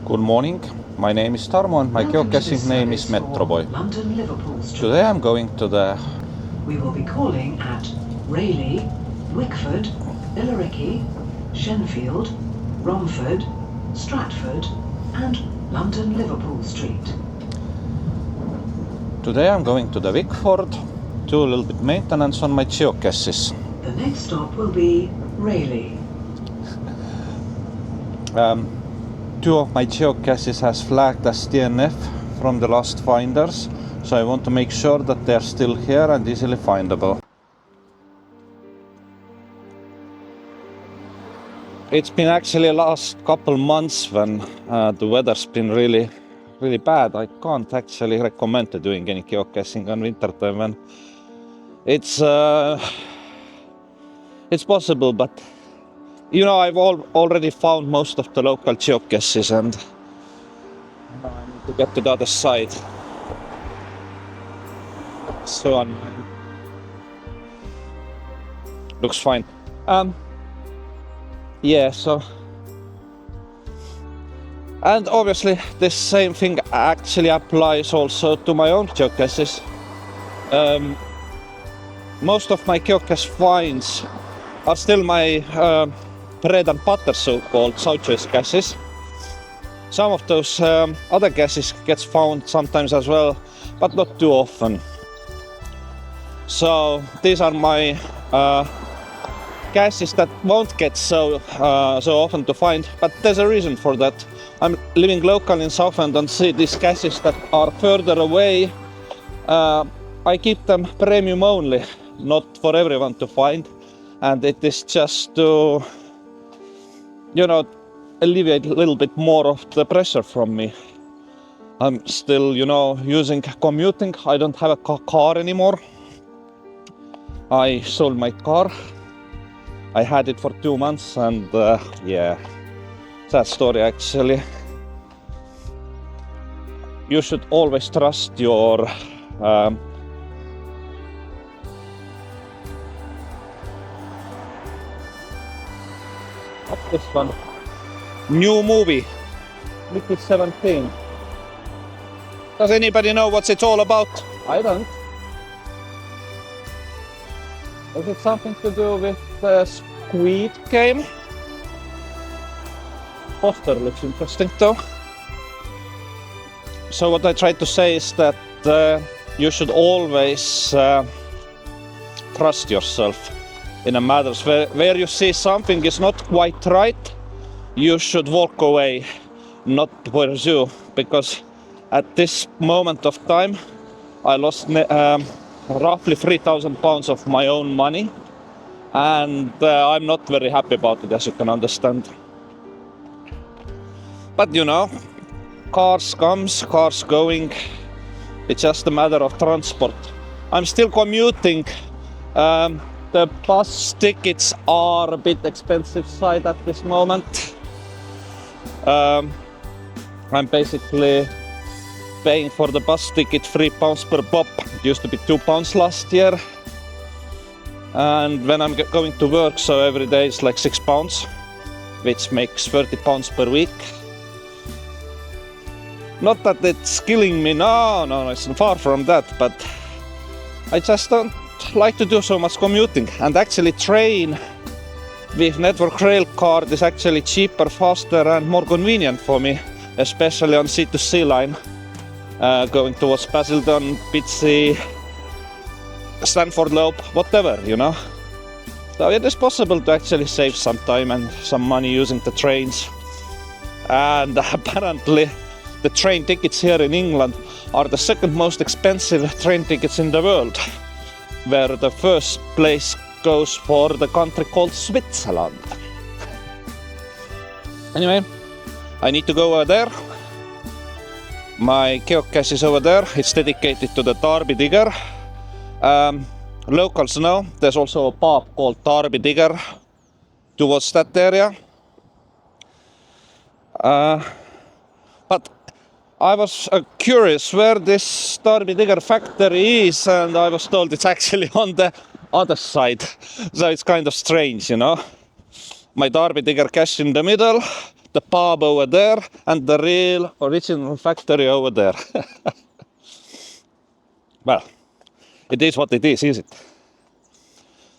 Good morning, my name is Tarmo and my geocaching name is Metroboy. London, Liverpool Street. Today I'm going to the... We will be calling at Rayleigh, Wickford, Billericay, Shenfield, Romford, Stratford and London, Liverpool Street. Today I'm going to the Wickford, do a little bit maintenance on my geocaches. The next stop will be Rayleigh. Two of my geocaches has flagged as DNF from the last finders, so I want to make sure that they're still here and easily findable. It's been actually last couple months when the weather's been really bad. I can't actually recommend doing any geocaching on winter time when it's possible, but you know, I've already found most of the local geocaches and now I need to get to the other side. So looks fine. Yeah, so and obviously this same thing actually applies also to my own geocaches. Most of my geocache finds are still my bread and butter, so-called South Choice caches. Some of those other caches gets found sometimes as well, but not too often. So these are my caches that won't get so often to find, but there's a reason for that. I'm living local in Southend and see these caches that are further away. I keep them premium only, not for everyone to find, and it is just to, you know, alleviate a little bit more of the pressure from me. I'm still, you know, commuting. I don't have a car anymore. I sold my car. I had it for 2 months and yeah, sad story actually. You should always trust your what's this one? New movie, Wicked 17. Does anybody know what it's all about? I don't. Is it something to do with the Squid Game? Poster looks interesting though. So what I tried to say is that you should always trust yourself in a matters where you see something is not quite right. You should walk away, not pursue, because at this moment of time I lost roughly £3,000 of my own money, and I'm not very happy about it, as you can understand. But you know, cars comes, cars going, it's just a matter of transport. I'm still commuting. The bus tickets are a bit expensive side at this moment. I'm basically paying for the bus ticket £3 per pop. It used to be £2 last year. And when I'm going to work, so every day it's like £6, which makes £30 per week. Not that it's killing me, no, it's far from that, but I just don't like to do so much commuting. And actually train with network rail card is actually cheaper, faster and more convenient for me, especially on C2C line, going towards Basildon, Pitsea, Stanford Lope, whatever, you know. So it is possible to actually save some time and some money using the trains. And apparently the train tickets here in England are the second most expensive train tickets in the world, where the first place goes for the country called Switzerland. Anyway, I need to go over there. My geocache is over there. It's dedicated to the Derby Digger. Locals know there's also a pub called Derby Digger towards that area. But I was curious where this Derby Digger factory is, and I was told it's actually on the other side. So it's kind of strange, you know. My Derby Digger cache in the middle, the pub over there, and the real original factory over there. Well, it is what it is it?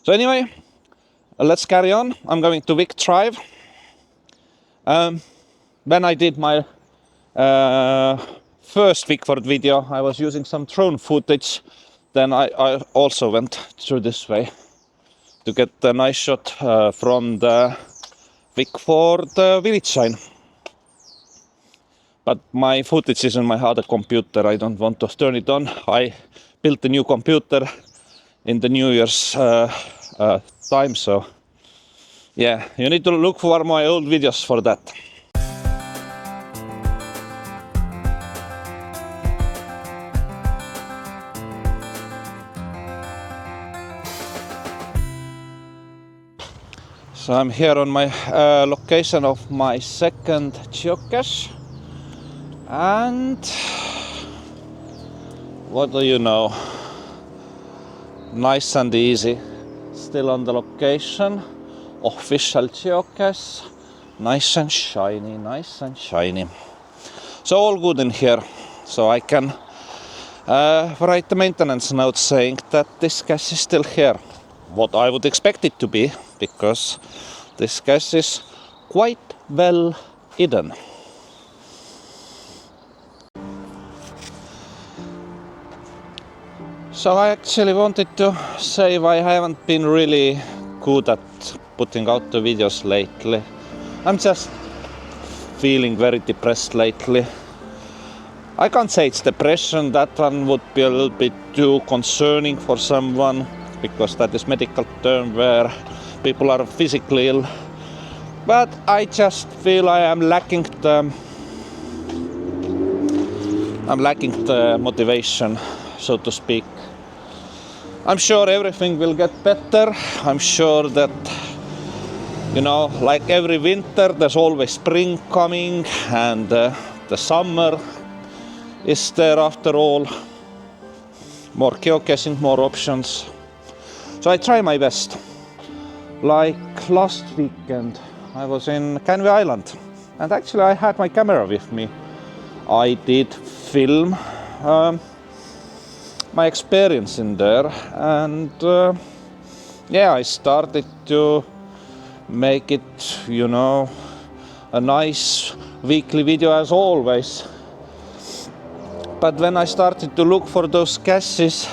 So anyway, let's carry on. I'm going to Wick Drive. When I did my first Wickford video, I was using some drone footage. Then I also went through this way to get a nice shot from the Wickford village sign. But my footage is on my other computer. I don't want to turn it on. I built a new computer in the New Year's time, so yeah, you need to look for my old videos for that. So I'm here on my location of my second geocache, and what do you know? Nice and easy. Still on the location. Official geocache. Nice and shiny, nice and shiny. So all good in here. So I can write the maintenance note saying that this cache is still here. What I would expect it to be, because this cache is quite well hidden. So I actually wanted to say why I haven't been really good at putting out the videos lately. I'm just feeling very depressed lately. I can't say it's depression, that one would be a little bit too concerning for someone, because that is medical term where people are physically ill. But I just feel I am lacking the motivation, so to speak. I'm sure everything will get better. I'm sure that, you know, like every winter, there's always spring coming, and the summer is there after all. More geocaching, more options. So I try my best. Like last weekend, I was in Canvey Island, and actually I had my camera with me. I did film my experience in there, and yeah, I started to make it, you know, a nice weekly video as always. But when I started to look for those caches,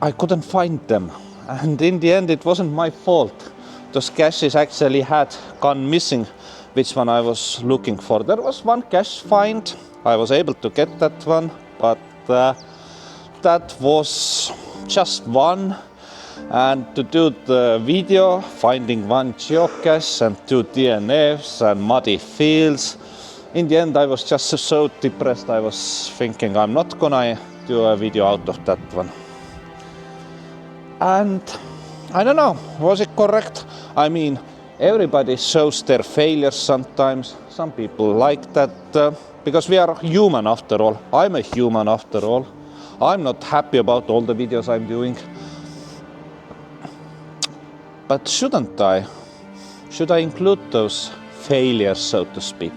I couldn't find them, and in the end it wasn't my fault. Those caches actually had gone missing, which one I was looking for. There was one cache find, I was able to get that one, but that was just one. And to do the video, finding one geocache and 2 DNFs and muddy fields, in the end I was just so depressed. I was thinking I'm not gonna do a video out of that one. And I don't know, was it correct? I mean, everybody shows their failures sometimes. Some people like that, because we are human after all. I'm a human after all. I'm not happy about all the videos I'm doing. But shouldn't I? Should I include those failures, so to speak?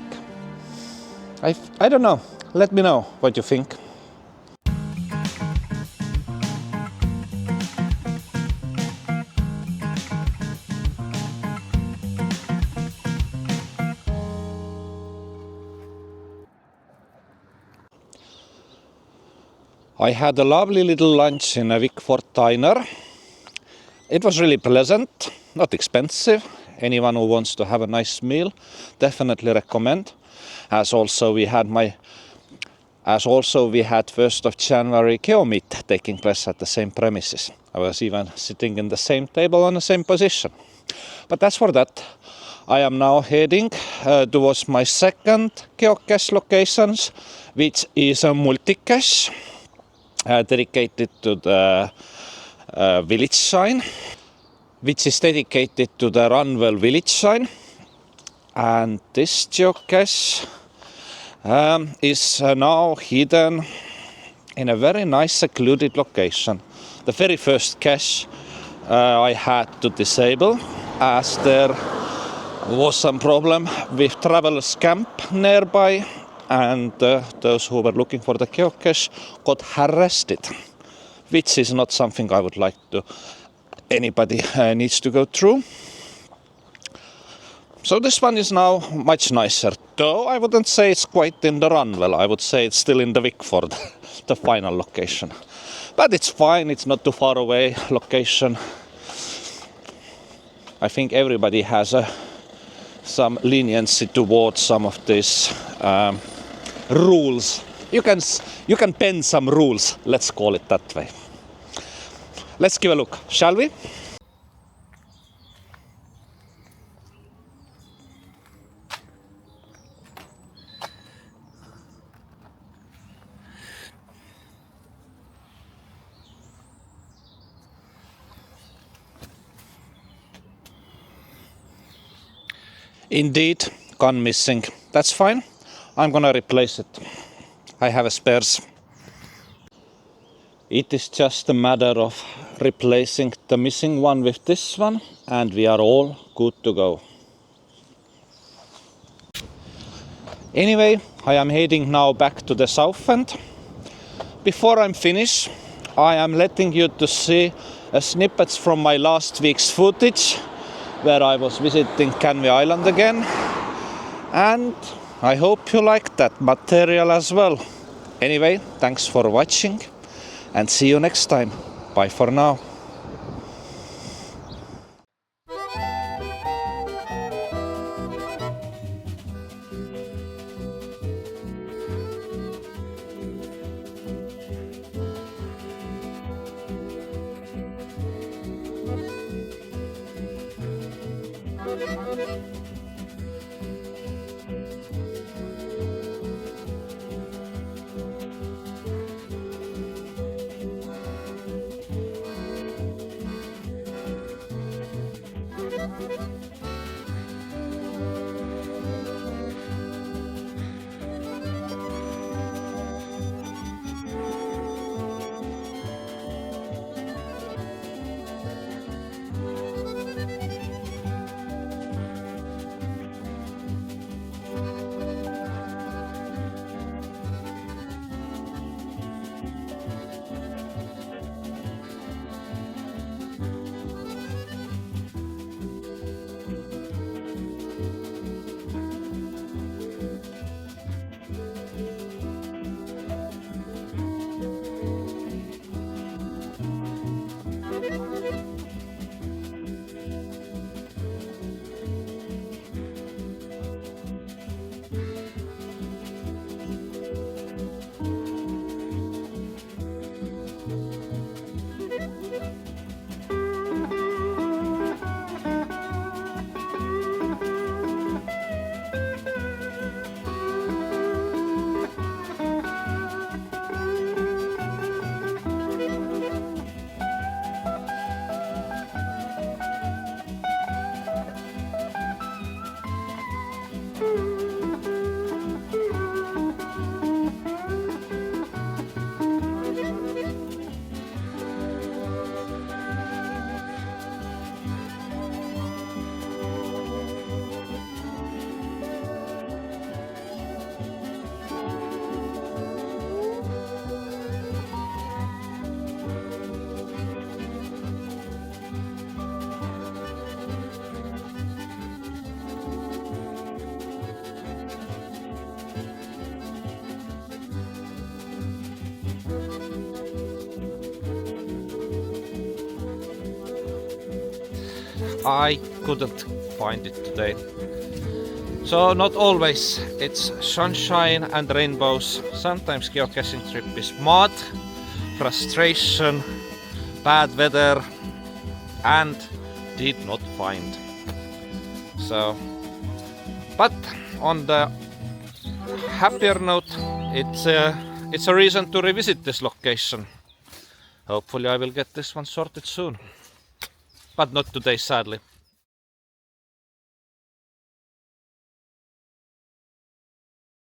I don't know. Let me know what you think. I had a lovely little lunch in a Wickford diner. It was really pleasant, not expensive. Anyone who wants to have a nice meal, definitely recommend. As also we had 1st of January Geomeet taking place at the same premises. I was even sitting in the same table on the same position. But that's for that. I am now heading towards my second geocache locations, which is a multi-cache dedicated to the village sign, which is dedicated to the Runwell village sign. And this geocache is now hidden in a very nice secluded location. The very first cache I had to disable, as there was some problem with travelers camp nearby, and those who were looking for the geocache got harassed, which is not something I would like to anybody needs to go through. So this one is now much nicer, though I wouldn't say it's quite in the Runwell. I would say it's still in the Wickford, the final location. But it's fine, it's not too far away location. I think everybody has some leniency towards some of these rules. You can bend some rules, let's call it that way. Let's give a look, shall we? Indeed, gun missing. That's fine. I'm gonna replace it. I have a spares. It is just a matter of replacing the missing one with this one, and we are all good to go. Anyway, I am heading now back to the south end. Before I'm finished, I am letting you to see snippets from my last week's footage, where I was visiting Canvey Island again, and I hope you liked that material as well. Anyway, thanks for watching and see you next time. Bye for now. I couldn't find it today. So not always it's sunshine and rainbows. Sometimes geocaching trip is mud, frustration, bad weather, and did not find. So, but on the happier note, it's a reason to revisit this location. Hopefully I will get this one sorted soon. But not today, sadly.